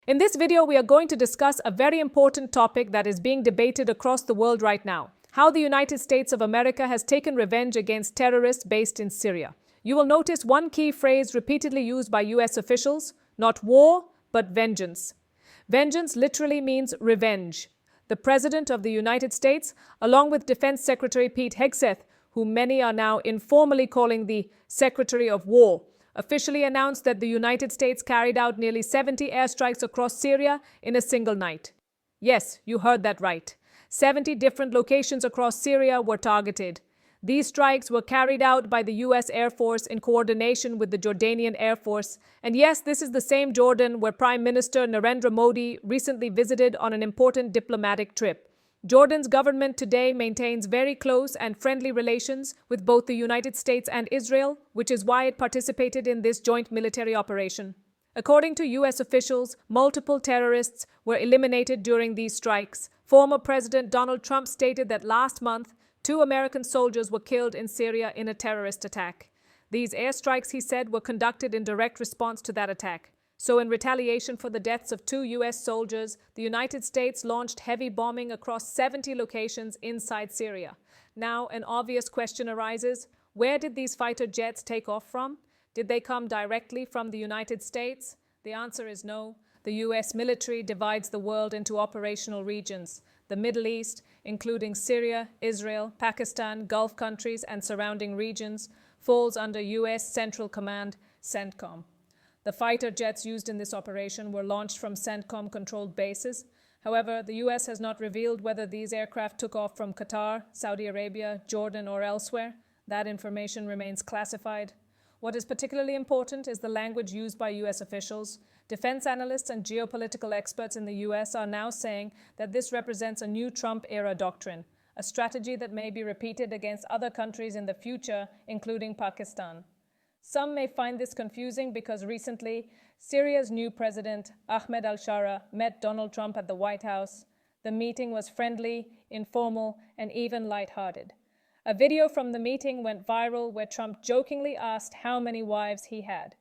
In this video, we are going to discuss a very important topic that is being debated across the world right now: how the United States of America has taken revenge against terrorists based in Syria. You will notice one key phrase repeatedly used by US officials: not war, but vengeance. Vengeance literally means revenge. The President of the United States, along with Defense Secretary Pete Hegseth, whom many are now informally calling the Secretary of War, officially announced that the United States carried out nearly 70 airstrikes across Syria in a single night. Yes, you heard that right. 70 different locations across Syria were targeted. These strikes were carried out by the US Air Force in coordination with the Jordanian Air Force. And yes, this is the same Jordan where Prime Minister Narendra Modi recently visited on an important diplomatic trip. Jordan's government today maintains very close and friendly relations with both the United States and Israel, which is why it participated in this joint military operation. According to US officials, multiple terrorists were eliminated during these strikes. Former President Donald Trump stated that last month, 2 American soldiers were killed in Syria in a terrorist attack. These airstrikes, he said, were conducted in direct response to that attack. So in retaliation for the deaths of 2 US soldiers, the United States launched heavy bombing across 70 locations inside Syria. Now, an obvious question arises: where did these fighter jets take off from? Did they come directly from the United States? The answer is no. The US military divides the world into operational regions. The Middle East, including Syria, Israel, Pakistan, Gulf countries, and surrounding regions, falls under US Central Command, CENTCOM. The fighter jets used in this operation were launched from CENTCOM-controlled bases. However, the US has not revealed whether these aircraft took off from Qatar, Saudi Arabia, Jordan, or elsewhere. That information remains classified. What is particularly important is the language used by US officials. Defense analysts and geopolitical experts in the US are now saying that this represents a new Trump-era doctrine, a strategy that may be repeated against other countries in the future, including Pakistan. Some may find this confusing because recently, Syria's new president, Ahmed al-Shara, met Donald Trump at the White House. The meeting was friendly, informal, and even lighthearted. A video from the meeting went viral where Trump jokingly asked how many wives he had.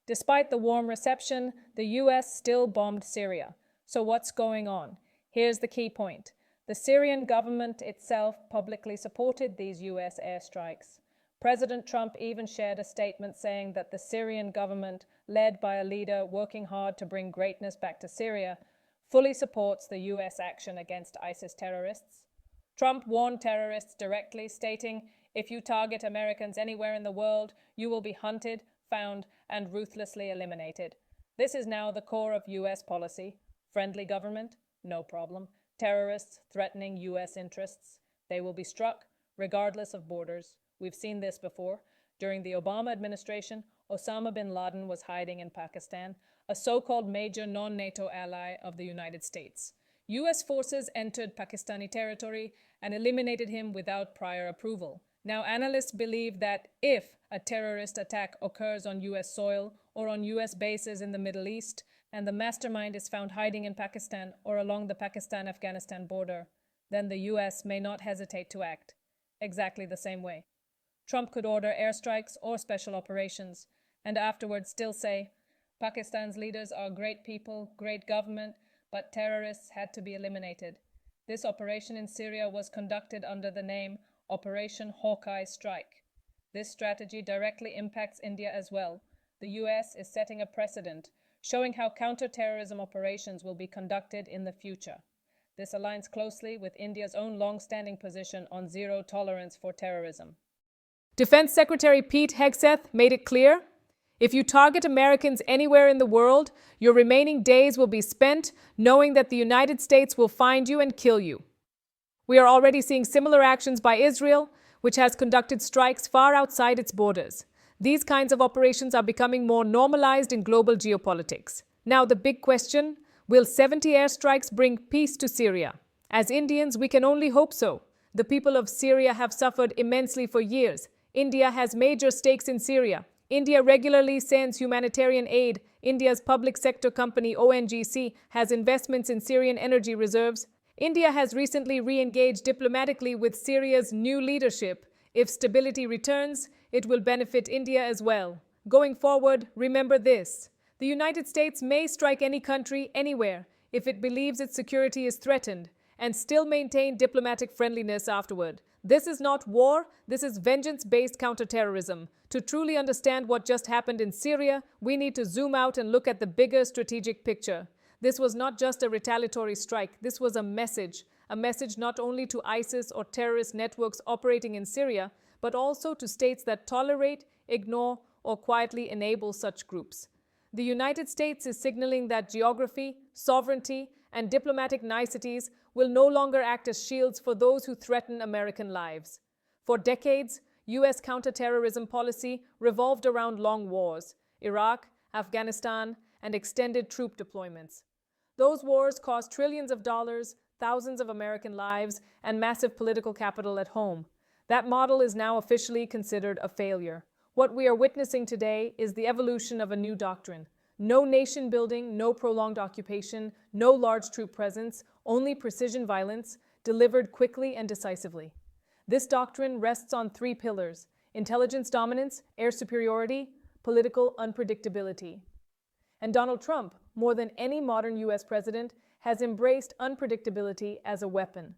Despite the warm reception, the US still bombed Syria. So what's going on? Here's the key point. The Syrian government itself publicly supported these US airstrikes. President Trump even shared a statement saying that the Syrian government, led by a leader working hard to bring greatness back to Syria, fully supports the US action against ISIS terrorists. Trump warned terrorists directly, stating, "If you target Americans anywhere in the world, you will be hunted, found, and ruthlessly eliminated." This is now the core of US policy. Friendly government? No problem. Terrorists threatening US interests? They will be struck, regardless of borders. We've seen this before. During the Obama administration, Osama bin Laden was hiding in Pakistan, a so-called major non-NATO ally of the United States. US forces entered Pakistani territory and eliminated him without prior approval. Now, analysts believe that if a terrorist attack occurs on US soil or on US bases in the Middle East, and the mastermind is found hiding in Pakistan or along the Pakistan-Afghanistan border, then the US may not hesitate to act exactly the same way. Trump could order airstrikes or special operations, and afterwards still say, "Pakistan's leaders are great people, great government, but terrorists had to be eliminated." This operation in Syria was conducted under the name Operation Hawkeye Strike. This strategy directly impacts India as well. The US is setting a precedent, showing how counter-terrorism operations will be conducted in the future. This aligns closely with India's own long-standing position on zero tolerance for terrorism. Defense Secretary Pete Hegseth made it clear: if you target Americans anywhere in the world, your remaining days will be spent knowing that the United States will find you and kill you. We are already seeing similar actions by Israel, which has conducted strikes far outside its borders. These kinds of operations are becoming more normalized in global geopolitics. Now, the big question: will 70 airstrikes bring peace to Syria? As Indians, we can only hope so. The people of Syria have suffered immensely for years. India has major stakes in Syria. India regularly sends humanitarian aid. India's public sector company ONGC has investments in Syrian energy reserves. India has recently re-engaged diplomatically with Syria's new leadership. If stability returns, it will benefit India as well. Going forward, remember this: The United States may strike any country, anywhere, if it believes its security is threatened, and still maintain diplomatic friendliness afterward. This is not war, this is vengeance-based counterterrorism. To truly understand what just happened in Syria, we need to zoom out and look at the bigger strategic picture. This was not just a retaliatory strike, this was a message not only to ISIS or terrorist networks operating in Syria, but also to states that tolerate, ignore, or quietly enable such groups. The United States is signaling that geography, sovereignty, and diplomatic niceties will no longer act as shields for those who threaten American lives. For decades, U.S. counterterrorism policy revolved around long wars, Iraq, Afghanistan, and extended troop deployments. Those wars cost trillions of dollars, thousands of American lives, and massive political capital at home. That model is now officially considered a failure. What we are witnessing today is the evolution of a new doctrine. No nation building, no prolonged occupation, no large troop presence, only precision violence, delivered quickly and decisively. This doctrine rests on three pillars: intelligence dominance, air superiority, political unpredictability. And Donald Trump, more than any modern U.S. president, has embraced unpredictability as a weapon.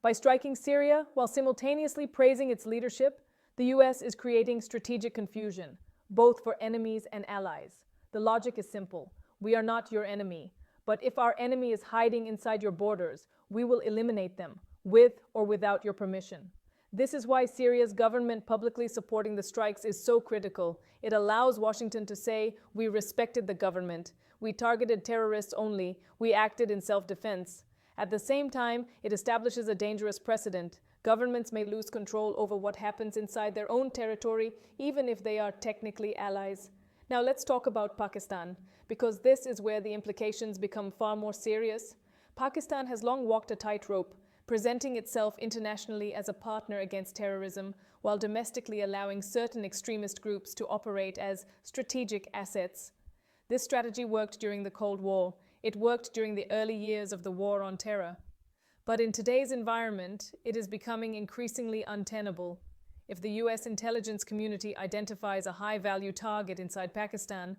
By striking Syria while simultaneously praising its leadership, the U.S. is creating strategic confusion, both for enemies and allies. The logic is simple. We are not your enemy, but if our enemy is hiding inside your borders, we will eliminate them, with or without your permission. This is why Syria's government publicly supporting the strikes is so critical. It allows Washington to say, "We respected the government. We targeted terrorists only. We acted in self-defense." At the same time, it establishes a dangerous precedent. Governments may lose control over what happens inside their own territory, even if they are technically allies. Now let's talk about Pakistan, because this is where the implications become far more serious. Pakistan has long walked a tightrope, presenting itself internationally as a partner against terrorism, while domestically allowing certain extremist groups to operate as strategic assets. This strategy worked during the Cold War. It worked during the early years of the War on Terror. But in today's environment, it is becoming increasingly untenable. If the U.S. intelligence community identifies a high-value target inside Pakistan,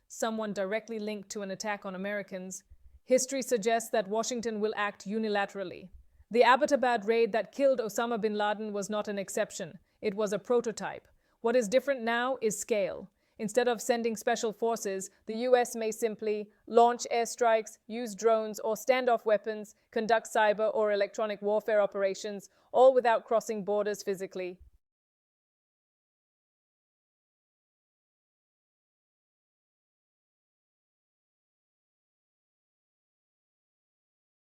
someone directly linked to an attack on Americans, history suggests that Washington will act unilaterally. The Abbottabad raid that killed Osama bin Laden was not an exception. It was a prototype. What is different now is scale. Instead of sending special forces, the U.S. may simply launch airstrikes, use drones or standoff weapons, conduct cyber or electronic warfare operations, all without crossing borders physically.